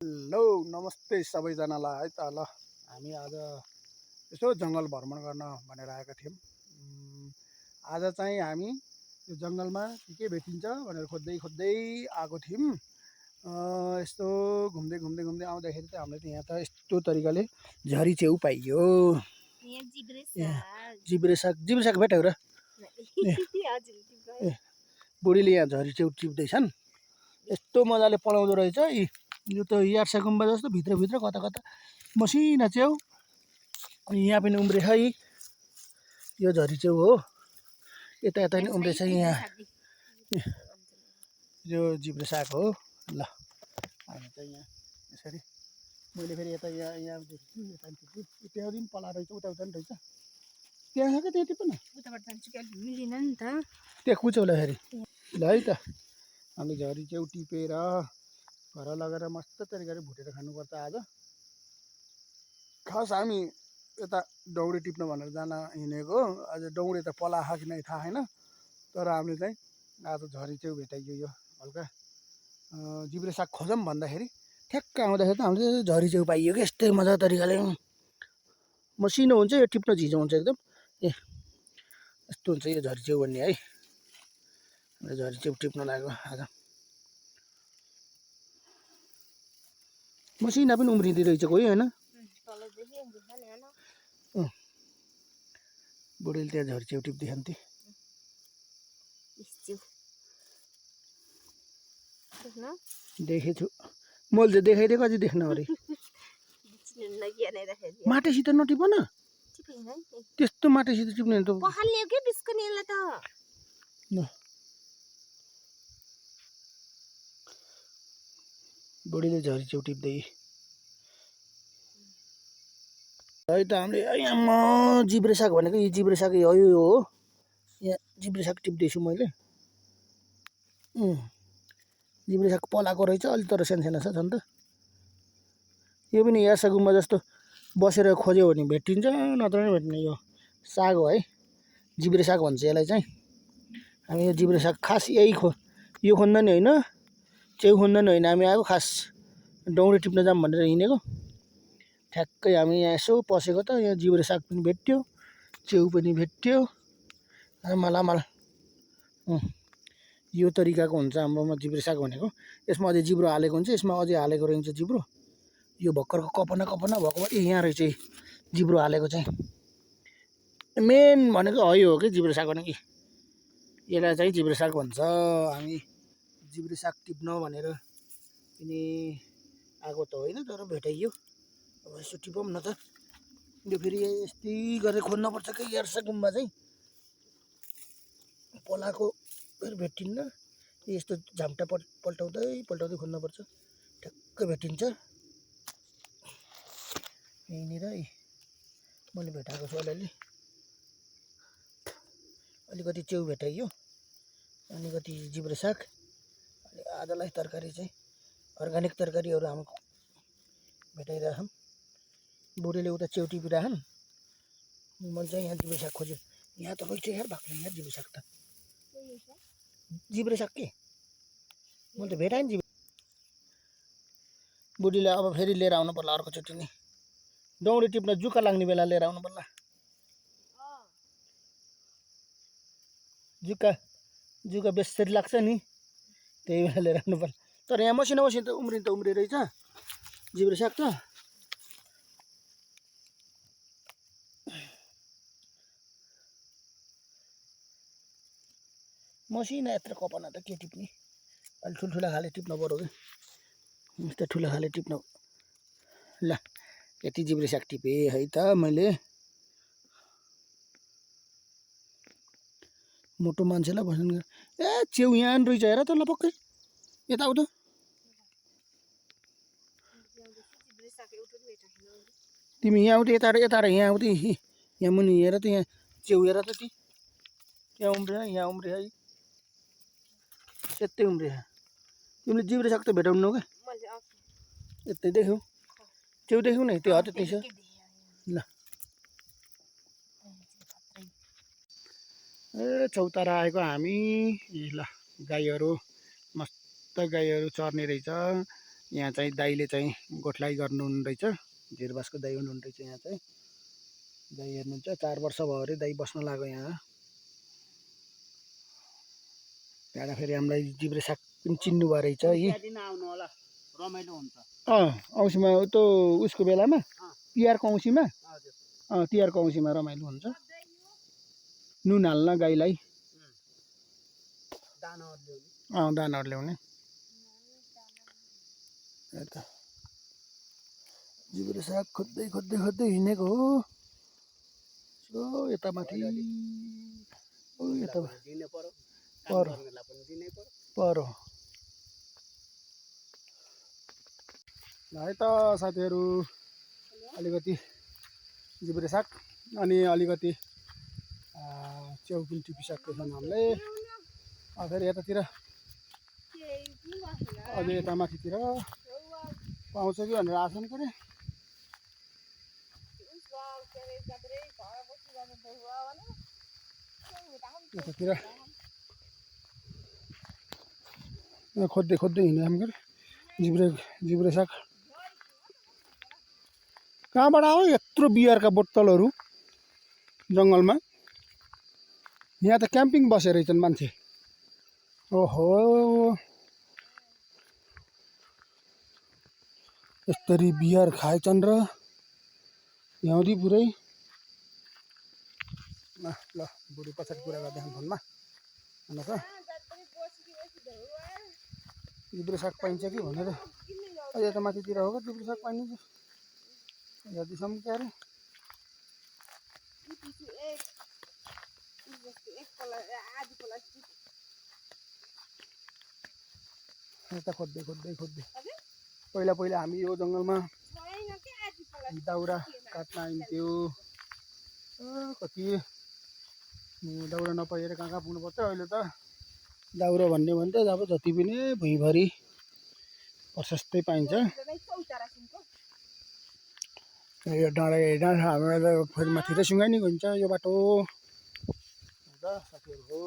Hello नमस्ते सबैजनालाई है त ल हामी आज यसो जङ्गल भ्रमण गर्न भनेर आएका थियौँ। आज चाहिँ हामी यो जङ्गलमा के भेटिन्छ भनेर खोज्दै खोज्दै आएको थियौँ। यस्तो घुम्दै घुम्दै घुम्दै आउँदाखेरि त हामीले त यहाँ त यस्तो तरिकाले झरी च्याउ पाइयो। जिब्रे साग भेट्यौ र ए बुढीले यहाँ झरी च्याउ टिप्दैछन्। यस्तो मजाले पलाउँदो रहेछ। यो त यार्सा गुम्बा जस्तो भित्रभित्र कता कता मसिना च्याउ। अनि यहाँ पनि उम्रेछ है, यो झरी च्याउ हो। यता यता पनि उम्रेछ यहाँ, यो जिब्रे साग हो। ल हामी चाहिँ यहाँ यसरी मैले फेरि यता यहाँ देखेछु, यता त्यहाँ पनि पला रहेछ, उता उता पनि रहेछ। त्यहाँ छ क्या त्यहाँ टिप्नु मिलेन नि त त्यहाँ कुचौलाखेरि। ल है त हामी झरी च्याउ टिपेर घर लगेर मस्त तरिकाले भुटेर खानुपर्छ आज। खास हामी यता डौडी टिप्न भनेर जान हिँडेको। आज डौडी त पलाखा कि नै थाहा छैन, तर हामीले चाहिँ आज झरी च्याउ भेटाइयो। यो हल्का जिब्रे साग खोजौँ भन्दाखेरि ठ्याक्क आउँदाखेरि त हामीले झरी च्याउ पाइयो कि यस्तै मजा तरिकाले। मसिनो हुन्छ, यो टिप्न झिजो हुन्छ एकदम। ए यस्तो हुन्छ यो झरी च्याउ भन्ने है। झरी च्याउ टिप्न लाग्यो आज। मसिना पनि उम्रिँदै रहेछ कोही होइन। बुढीले त्यहाँ झरी च्याउ टिप्दै खान्थे। देखेछु मैले चाहिँ देखाइदिएको, अझै देख्न अरे। माटैसित नटिप न, त्यस्तो माटैसित टिप्ने त बुढीले झरी च्याउ टिप्दै है त। हामीले यहाँ जिब्रे साग भनेको यो जिब्रे साग हो, यो हो। यहाँ जिब्रे साग टिप्दैछु मैले। जिब्रे साग पलाएको रहेछ अलि, तर सानसानो छ झन् त। यो पनि यार्सा गुम्बा जस्तो बसेर खोज्यो भने भेटिन्छ, नत्र पनि भेट्ने यो साग हो है। जिब्रे साग भन्छ यसलाई चाहिँ। हामी यो जिब्रे साग खास यही यो खोज्दा नि होइन, च्याउ खोज्दा नि होइन हामी आएको, खास डौडी टिप्न जाऊँ भनेर हिँडेको। ठ्याक्कै हामी यहाँ यसो पसेको त यहाँ जिब्रे साग पनि भेट्यो, च्याउ पनि भेट्यो। आमाल यो तरिकाको हुन्छ हाम्रोमा जिब्रे साग भनेको। यसमा अझै जिब्रो हालेको हुन्छ, यसमा अझै हालेको रहन्छ जिब्रो। यो भर्खरको कपना कपना भएको यहाँ रहेछ जिब्रो हालेको चाहिँ। मेन भनेको हो कि जिब्रे साग भनेको यसलाई चाहिँ जिब्रे साग भन्छ। हामी जिब्रे साग टिप्न भनेर पनि आएको त होइन, तर भेटाइयो। अब यसो टिपौँ न त। यो फेरि यस्तै गरेर खोज्नुपर्छ कि यार्सा गुम्बा चाहिँ पलाएको फेरि भेटिन्न। यस्तो झाम्टा पल्टाउँदै पल्टाउँदै खोज्नुपर्छ, ठ्याक्क भेटिन्छ। यहीँनिर मैले भेटाएको छु अलिअलि। अलिकति च्याउ भेटाइयो, अलिकति जिब्रे साग, अलि आधालाई तरकारी चाहिँ अर्ग्यानिक तरकारीहरू हामी भेटाइरहेछौँ। बुढीले उता च्याउ टिपिरहेछन्, मैले चाहिँ यहाँ जिब्रे साग खोज्यो। यहाँ त रहेछ यार भाग्ने यहाँ जिब्रे साग त। जिब्रे साग के मैले त भेटाएँ नि। बुढीले अब फेरि लिएर आउनु पर्ला अर्कोचोटि नि। डौडी टिप्न जुका लाग्ने बेला लिएर आउनु पर्ला। जुका बेसरी लाग्छ नि, त्यही बेला लिएर आउनु पर्ला। तर यहाँ मसिनो मसिनो त उम्रिरहेछ जिब्रे साग त। मसिना यत्रो कपना त के टिप्ने, अलि ठुल्ठुला खाले टिप्न पर्यो कि। यस्तो ठुलो खाले टिप्न। ल यति जिब्रे साग टिपेँ है त मैले। मोटो मान्छेलाई भजन गर। ए च्याउ यहाँ पनि रहेछ हेर त ल पक्कै यताउता। तिमी यहाँ आउँदै यता यता यहाँ आउँदै यहाँ मुनि हेर त, यहाँ च्याउ हेर त। त्यहाँ उम्रे यहाँ उम्रे है, यतै उम्रे। तिमीले जिब्रे साग त भेटाउनु क्या, यतै देख्यौ च्याउ देख्यौ न, त्यो त्यति छ। ल ए चौतारा आएको हामी। ल गाईहरू मस्त गाईहरू चर्ने रहेछ। यहाँ चाहिँ दाइले चाहिँ गोठलाई गर्नुहुँदो रहेछ, धिरबासको दाइ हुनुहुँदो रहेछ। यहाँ चाहिँ दाइ हेर्नुहुन्छ, 4 वर्ष भयो अरे दाइ बस्न लाग्यो यहाँ। त्यहाँबाट फेरि हामीलाई जिब्रे साग पनि चिन्नुभयो रहेछ है। औँसीमा त्यो उसको बेलामा तिहारको औँसीमा, तिहारको औँसीमा रमाइलो हुन्छ। नुन हाल्न गाईलाई, दानाहरू ल्याउने। यता जिब्रे साग खोज्दै खोज्दै खोज्दै हिँडेको हो। सो यता माथि यता पर है त साथीहरू, अलिकति जिब्रे साग अनि अलिकति च्याउ पनि टिपिसकेको छौँ हामीले। फेरि यतातिर अझै यता माथितिर पाउँछ कि भनेर आशा गरेँ। यतातिर खोज्दै खोज्दै हिँड्यो हाम्रो जिब्रे साग। कहाँबाट आयो यत्रो बियरका बोतलहरू जङ्गलमा? यहाँ त क्याम्पिङ बसेर रहेछन् मान्छे। ओहो, यस्तरी बियर खाएछन् र हिउँदी पुरै। ल बुढी पछाडि कुरा गर्दै फोनमा भन त, जिब्रे साग पाइन्छ कि भनेर। अहिले त माथितिर हो क्या जिब्रे साग पाइन्छ, यतिसम्म क्या अरे। यता खोज्दै खोज्दै खोज्दै पहिला पहिला हामी यो जङ्गलमा दाउरा काट्न आइन्थ्यो। कति दाउरा नपाएर कहाँ कहाँ पुग्नु पर्थ्यो। अहिले त दाउरा भन्ने त अब जति पनि भुइँभरि प्रशस्तै पाइन्छ। यो डाँडा हाम्रो फेरि माथि रेसुङ्गा नि हुन्छ यो बाटो साथीहरू हो।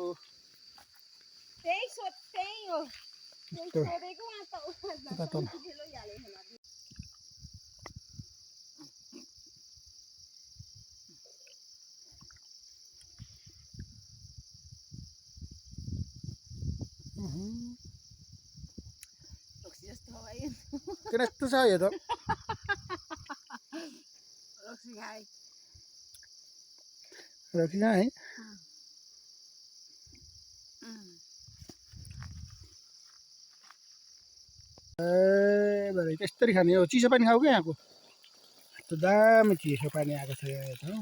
किन यस्तो छ यो त? रक्सी कहाँ है? भरे त्यसरी खाने हो। चिसो पानी खाऊ क्या यहाँको? यस्तो दामी चिसो पानी आएको छ यहाँ।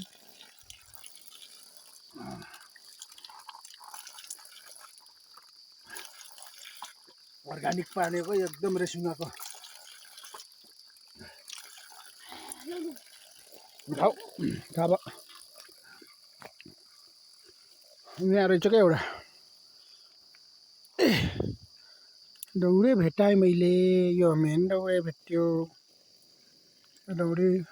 अर्ग्यानिक पानीको एकदम रेसुङ्गाको खाऊ अब। यहाँ रहेछ क्या एउटा दौडे भेटाएँ मैले। यो मेन दौडे भेट्यो। दौडे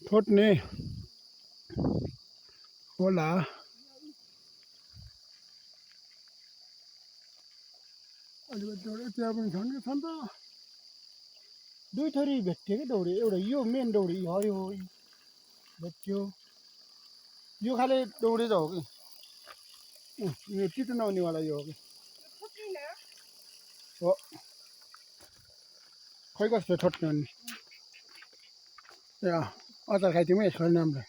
खोज्ने होला। अलिकति दौडे त्यहाँ पनि छन् कि छन् त। दुई थरी भेट्यो कि दौडे। एउटा यो मेन दौडे हरियो भेट्यो। यो खाले दौडे त हो कि यो चितो नहुनेवाला यो हो कि हो। खै कस्तो छोट्ने अनि अचार खाइदिउँ है यसको नामले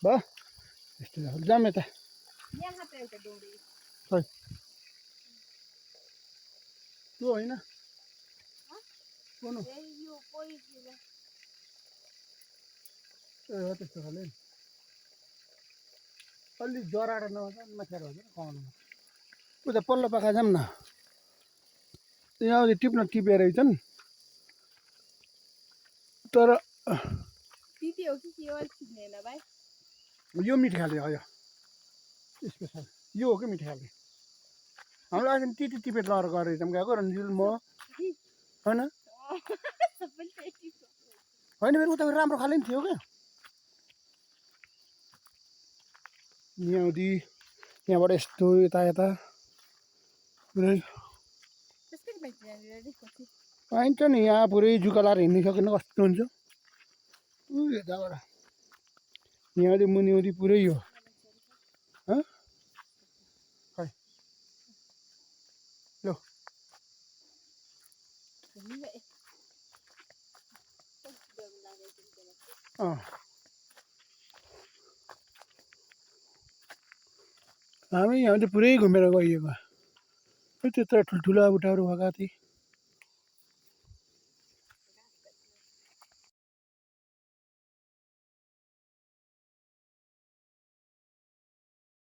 भयो। यस्तो जाम यता खै त्यो होइन कुन त्यस्तो खाले अलि जराएर नमाखेर हुन्छ कमाउनुमा। उता पल्लो पाखा जाऊँ न। यहाँ टिप्न टिपेर रहेछन् तर यो मिठो खाले हो। यो स्पेसल यो हो कि मिठो खाले। हाम्रो अहिले टिपेर लगाएर गएर रहेछौँ गएको रन्जिल म होइन होइन मेरो उता राम्रो खाले नि थियो क्या यहाँदेखि यहाँबाट यस्तो यता यता पुरै पाइन्छ नि यहाँ पुरै जुका लाएर हिँड्नु सकेन कस्तो हुन्छ यताबाट यहाँदेखि मुनि पुरै हो खै ल हामी यहाँ चाहिँ पुरै घुमेर गइएको त्यत्रो ठुल्ठुला बुट्टाहरू भएका थिए